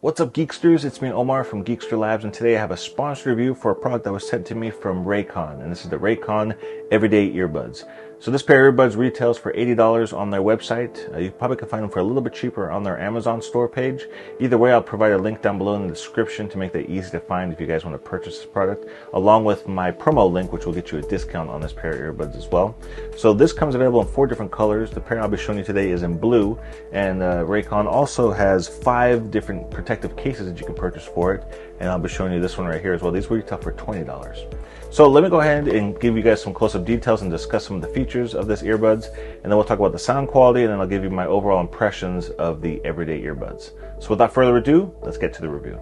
What's up, Geeksters? It's me, Omar from Geekster Labs, and today I have a sponsored review for a product that was sent to me from Raycon, and this is the Raycon Everyday Earbuds. So this pair of earbuds retails for $80 on their website. You probably can find them for a little bit cheaper on their Amazon store page. Either way, I'll provide a link down below in the description to make that easy to find if you guys want to purchase this product, along with my promo link, which will get you a discount on this pair of earbuds as well. So this comes available in 4 different colors. The pair I'll be showing you today is in blue, and Raycon also has 5 different protective cases that you can purchase for it, and I'll be showing you this one right here as well. These retail for $20. So let me go ahead and give you guys some close-up details and discuss some of the features of this earbuds, and then we'll talk about the sound quality, and then I'll give you my overall impressions of the everyday earbuds. So without further ado, let's get to the review.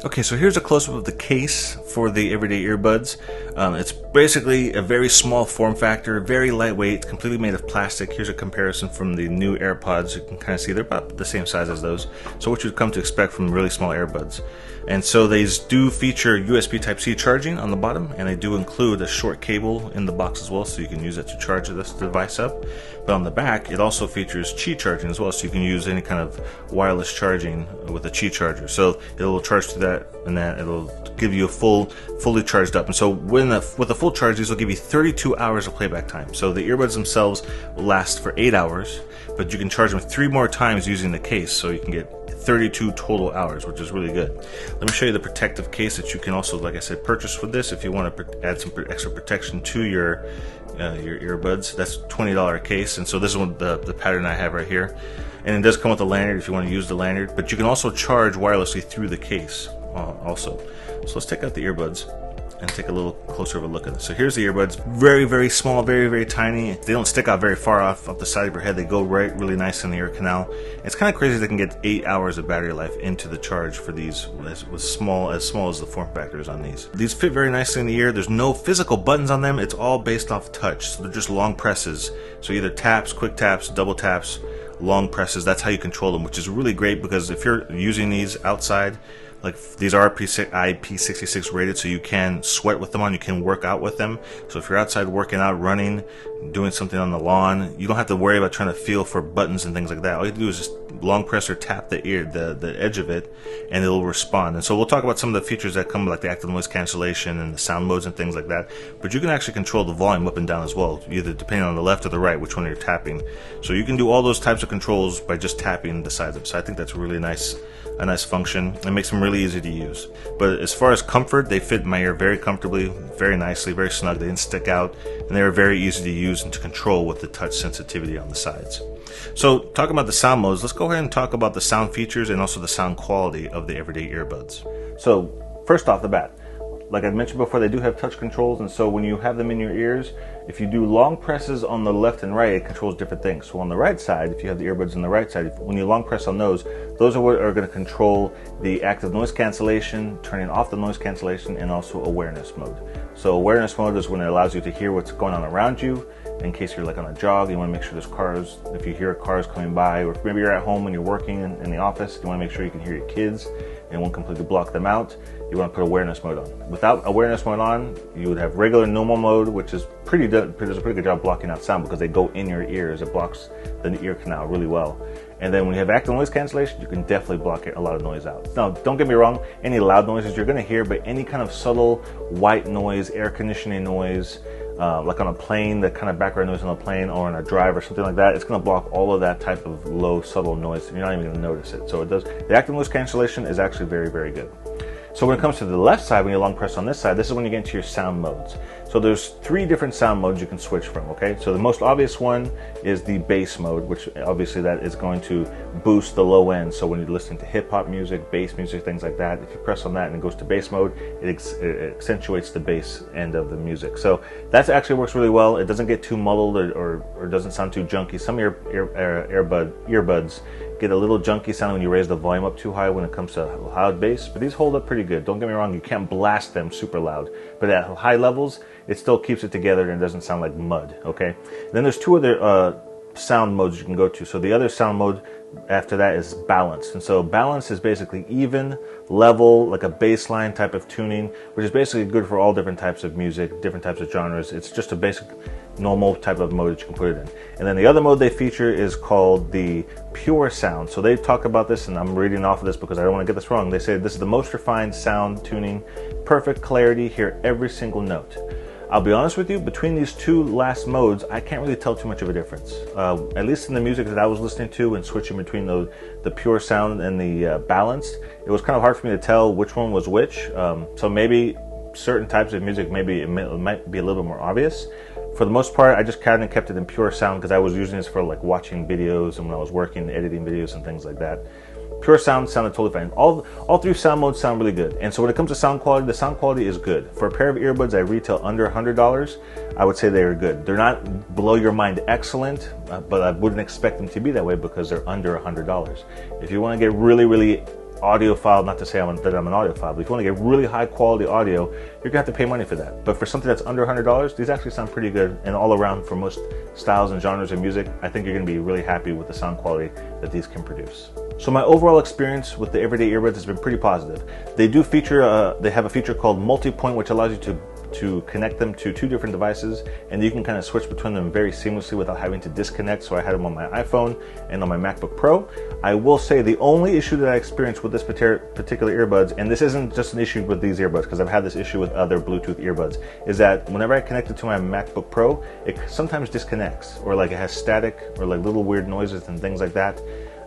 Okay, so here's a close-up of the case for the everyday earbuds. It's basically a very small form factor, very lightweight, completely made of plastic. Here's a comparison from the new AirPods. You can kind of see they're about the same size as those. So what you'd come to expect from really small earbuds. And so these do feature USB Type-C charging on the bottom, and they do include a short cable in the box as well, so you can use it to charge this device up. But on the back, it also features Qi charging as well, so you can use any kind of wireless charging with a Qi charger. So it will charge to that, and then it'll give you a fully charged up. And so with a full charge, these will give you 32 hours of playback time. So the earbuds themselves will last for 8 hours, but you can charge them 3 more times using the case, so you can get 32 total hours, which is really good. Let me show you the protective case that you can also, like I said, purchase with this if you want to add some extra protection to your earbuds. That's $20 case, and so this is the pattern I have right here. And it does come with a lanyard if you want to use the lanyard, but you can also charge wirelessly through the case also. So let's take out the earbuds and take a little closer of a look at it. So here's the earbuds, very, very small, very, very tiny. They don't stick out very far off the side of your head. They go right really nice in the ear canal. It's kind of crazy they can get 8 hours of battery life into the charge for these as small as the form factors on these. These fit very nicely in the ear. There's no physical buttons on them. It's all based off touch. So they're just long presses. So either taps, quick taps, double taps, long presses. That's how you control them, which is really great because if you're using these outside, like these are IP66 rated, so you can sweat with them on, you can work out with them. So if you're outside working out, running, doing something on the lawn, you don't have to worry about trying to feel for buttons and things like that. All you have to do is just long press or tap the ear, the edge of it, and it'll respond. And so we'll talk about some of the features that come, like the active noise cancellation and the sound modes and things like that. But you can actually control the volume up and down as well, either depending on the left or the right, which one you're tapping. So you can do all those types of controls by just tapping the sides of it. So I think that's really nice. A nice function. It makes them really easy to use. But as far as comfort, they fit in my ear very comfortably, very nicely, very snug. They didn't stick out, and they were very easy to use and to control with the touch sensitivity on the sides. So talking about the sound modes, let's go ahead and talk about the sound features and also the sound quality of the everyday earbuds. So first off the bat, like I mentioned before, they do have touch controls, and so when you have them in your ears, if you do long presses on the left and right, it controls different things. So on the right side, if you have the earbuds on the right side, when you long press on those are what are going to control the active noise cancellation, turning off the noise cancellation, and also awareness mode. So awareness mode is when it allows you to hear what's going on around you. In case you're like on a jog, you want to make sure there's cars. If you hear cars coming by, or if maybe you're at home and you're working in the office, you want to make sure you can hear your kids and won't completely block them out. You want to put awareness mode on. Without awareness mode on, you would have regular normal mode, which is does a pretty good job blocking out sound because they go in your ears. It blocks the ear canal really well. And then when you have active noise cancellation, you can definitely block a lot of noise out. Now, don't get me wrong, any loud noises you're going to hear, but any kind of subtle white noise, air conditioning noise, like on a plane, the kind of background noise on a plane or on a drive or something like that, it's going to block all of that type of low, subtle noise. You're not even going to notice it. So it does. The active noise cancellation is actually very, very good. So when it comes to the left side, when you long press on this side, this is when you get into your sound modes. So there's 3 different sound modes you can switch from, okay? So the most obvious one is the bass mode, which obviously that is going to boost the low end. So when you're listening to hip hop music, bass music, things like that, if you press on that and it goes to bass mode, it accentuates the bass end of the music. So that actually works really well. It doesn't get too muddled or doesn't sound too junky. Some of your earbuds get a little junky sound when you raise the volume up too high when it comes to loud bass, but these hold up pretty good. Don't get me wrong, you can't blast them super loud, but at high levels, it still keeps it together and it doesn't sound like mud, okay? And then there's 2 other sound modes you can go to. So the other sound mode after that is balance. And so balance is basically even, level, like a baseline type of tuning, which is basically good for all different types of music, different types of genres. It's just a basic normal type of mode that you can put it in. And then the other mode they feature is called the pure sound. So they talk about this, and I'm reading off of this because I don't want to get this wrong. They say this is the most refined sound tuning, perfect clarity, hear every single note. I'll be honest with you, between these two last modes, I can't really tell too much of a difference. At least in the music that I was listening to and switching between the pure sound and the balanced, it was kind of hard for me to tell which one was which. So maybe certain types of music, maybe it might be a little bit more obvious. For the most part, I just kind of kept it in pure sound because I was using this for like watching videos and when I was working, editing videos and things like that. Pure sound sounded totally fine. All three sound modes sound really good. And so when it comes to sound quality, the sound quality is good. For a pair of earbuds I retail under $100, I would say they are good. They're not blow your mind excellent, but I wouldn't expect them to be that way because they're under $100. If you want to get really, really audiophile, not to say that I'm an audiophile, but if you want to get really high quality audio, you're gonna have to pay money for that. But for something that's under $100, these actually sound pretty good, and all around for most styles and genres of music, I think you're gonna be really happy with the sound quality that these can produce. So my overall experience with the everyday earbuds has been pretty positive. They do feature, they have a feature called multi-point, which allows you to connect them to two different devices, and you can kind of switch between them very seamlessly without having to disconnect. So I had them on my iPhone and on my MacBook Pro. I will say the only issue that I experienced with this particular earbuds, and this isn't just an issue with these earbuds because I've had this issue with other Bluetooth earbuds, is that whenever I connect it to my MacBook Pro, it sometimes disconnects, or like it has static or like little weird noises and things like that.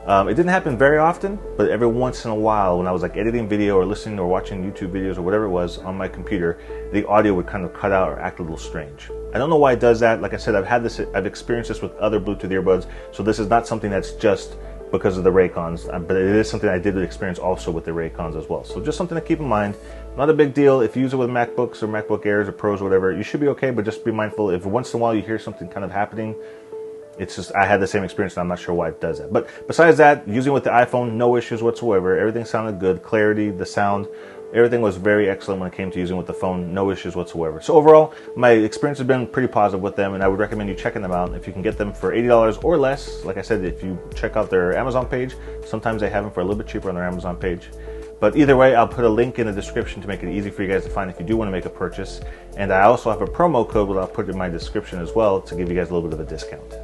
It didn't happen very often, but every once in a while when I was like editing video or listening or watching YouTube videos or whatever it was on my computer, the audio would kind of cut out or act a little strange. I don't know why it does that. Like I said, I've experienced this with other Bluetooth earbuds, so this is not something that's just because of the Raycons, but it is something I did experience also with the Raycons as well. So just something to keep in mind. Not a big deal. If you use it with MacBooks or MacBook Airs or Pros or whatever, you should be okay, but just be mindful if once in a while you hear something kind of happening. It's just, I had the same experience and I'm not sure why it does that. But besides that, using with the iPhone, no issues whatsoever. Everything sounded good. Clarity, the sound, everything was very excellent when it came to using with the phone. No issues whatsoever. So overall, my experience has been pretty positive with them, and I would recommend you checking them out. If you can get them for $80 or less, like I said, if you check out their Amazon page, sometimes they have them for a little bit cheaper on their Amazon page. But either way, I'll put a link in the description to make it easy for you guys to find if you do want to make a purchase. And I also have a promo code that I'll put in my description as well to give you guys a little bit of a discount.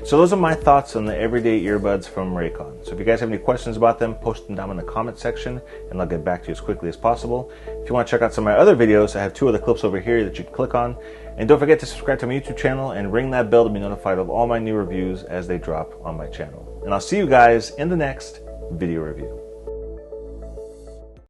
So those are my thoughts on the everyday earbuds from Raycon. So if you guys have any questions about them, post them down in the comment section and I'll get back to you as quickly as possible. If you want to check out some of my other videos, I have 2 other clips over here that you can click on. And don't forget to subscribe to my YouTube channel and ring that bell to be notified of all my new reviews as they drop on my channel. And I'll see you guys in the next video review.